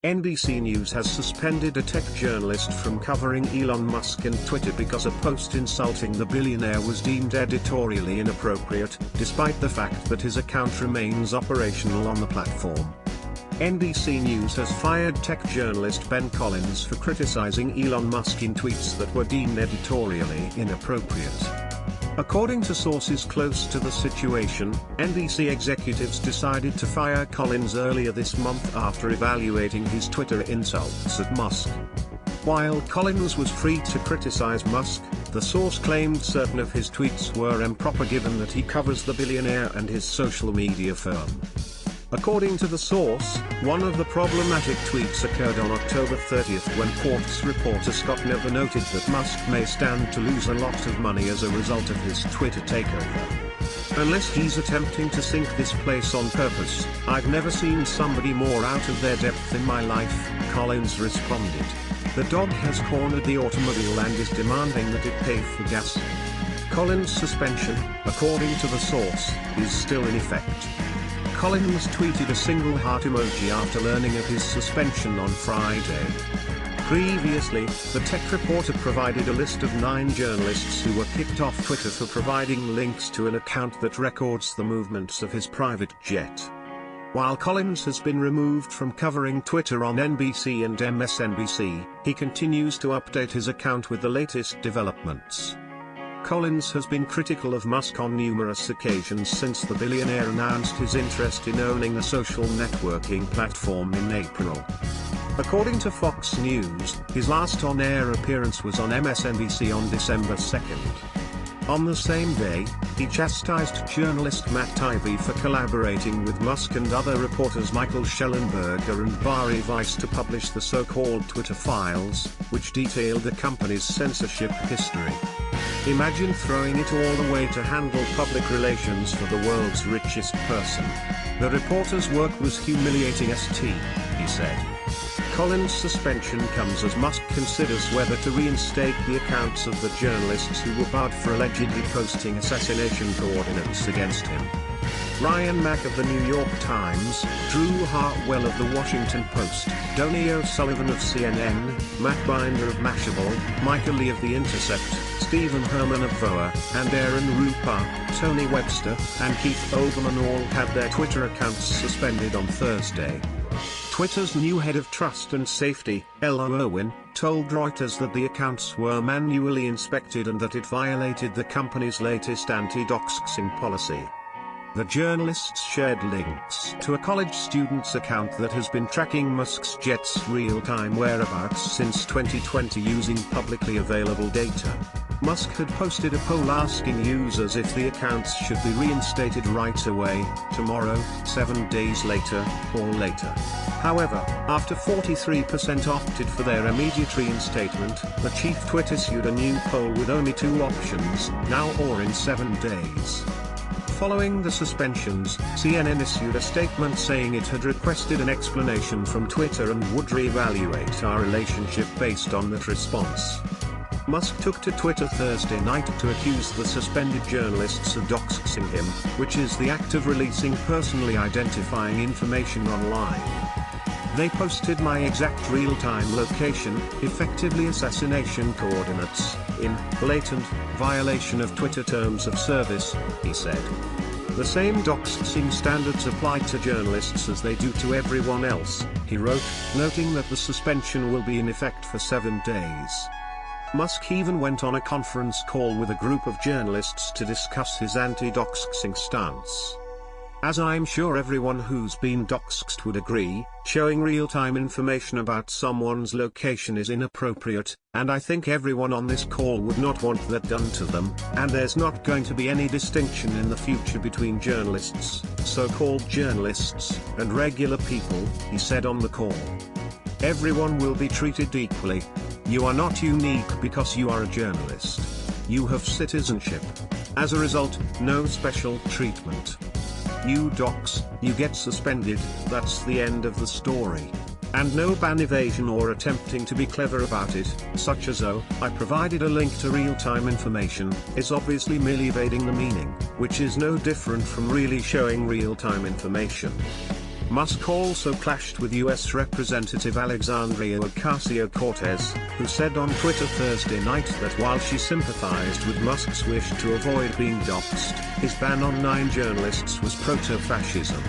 NBC News has suspended a tech journalist from covering Elon Musk and Twitter because a post insulting the billionaire was deemed editorially inappropriate, despite the fact that his account remains operational on the platform. NBC News has fired tech journalist Ben Collins for criticizing Elon Musk in tweets that were deemed editorially inappropriate. According to sources close to the situation, NBC executives decided to fire Collins earlier this month after evaluating his Twitter insults at Musk. While Collins was free to criticize Musk, the source claimed certain of his tweets were improper given that he covers the billionaire and his social media firm. According to the source, one of the problematic tweets occurred on October 30th when Quartz reporter Scott Never noted that Musk may stand to lose a lot of money as a result of his Twitter takeover. Unless he's attempting to sink this place on purpose, I've never seen somebody more out of their depth in my life, Collins responded. The dog has cornered the automobile and is demanding that it pay for gas. Collins' suspension, according to the source, is still in effect. Collins tweeted a single heart emoji after learning of his suspension on Friday. Previously, the tech reporter provided a list of 9 journalists who were kicked off Twitter for providing links to an account that records the movements of his private jet. While Collins has been removed from covering Twitter on NBC and MSNBC, he continues to update his account with the latest developments. Collins has been critical of Musk on numerous occasions since the billionaire announced his interest in owning a social networking platform in April. According to Fox News, his last on-air appearance was on MSNBC on December 2nd. On the same day, he chastised journalist Matt Taibbi for collaborating with Musk and other reporters Michael Schellenberger and Bari Weiss to publish the so-called Twitter files, which detailed the company's censorship history. Imagine throwing it all the way to handle public relations for the world's richest person. The reporter's work was humiliating St, he said. Collins' suspension comes as Musk considers whether to reinstate the accounts of the journalists who were barred for allegedly posting assassination coordinates against him. Ryan Mack of the New York Times, Drew Hartwell of the Washington Post, Donnie O'Sullivan of CNN, Matt Binder of Mashable, Michael Lee of The Intercept, Stephen Herman of VOA, and Aaron Rupa, Tony Webster, and Keith Olbermann all had their Twitter accounts suspended on Thursday. Twitter's new head of trust and safety, Elon Irwin, told Reuters that the accounts were manually inspected and that it violated the company's latest anti-doxing policy. The journalists shared links to a college student's account that has been tracking Musk's jet's real-time whereabouts since 2020 using publicly available data. Musk had posted a poll asking users if the accounts should be reinstated right away, tomorrow, 7 days later, or later. However, after 43% opted for their immediate reinstatement, the chief Twitter issued a new poll with only 2 options, now or in 7 days. Following the suspensions, CNN issued a statement saying it had requested an explanation from Twitter and would re-evaluate our relationship based on that response. Musk took to Twitter Thursday night to accuse the suspended journalists of doxing him, which is the act of releasing personally identifying information online. They posted my exact real-time location, effectively assassination coordinates, in blatant violation of Twitter terms of service, he said. The same doxing standards apply to journalists as they do to everyone else, he wrote, noting that the suspension will be in effect for 7 days. Musk even went on a conference call with a group of journalists to discuss his anti-doxing stance. As I'm sure everyone who's been doxed would agree, showing real-time information about someone's location is inappropriate, and I think everyone on this call would not want that done to them, and there's not going to be any distinction in the future between journalists, so-called journalists, and regular people, he said on the call. Everyone will be treated equally. You are not unique because you are a journalist. You have citizenship. As a result, no special treatment. You dox, you get suspended, that's the end of the story. And no ban evasion or attempting to be clever about it, such as oh, I provided a link to real-time information, is obviously merely evading the meaning, which is no different from really showing real-time information. Musk also clashed with US Representative Alexandria Ocasio-Cortez, who said on Twitter Thursday night that while she sympathized with Musk's wish to avoid being doxxed, his ban on 9 journalists was proto-fascism.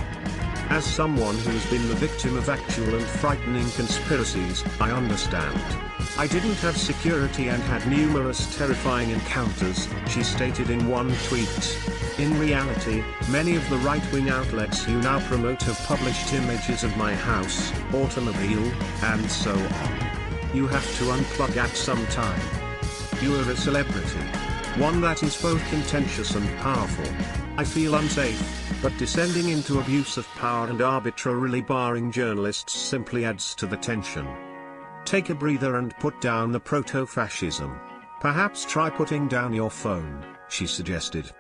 As someone who has been the victim of actual and frightening conspiracies, I understand. I didn't have security and had numerous terrifying encounters, she stated in one tweet. In reality, many of the right-wing outlets you now promote have published images of my house, automobile, and so on. You have to unplug at some time. You are a celebrity. One that is both contentious and powerful. I feel unsafe, but descending into abuse of power and arbitrarily barring journalists simply adds to the tension. Take a breather and put down the proto-fascism. Perhaps try putting down your phone, she suggested.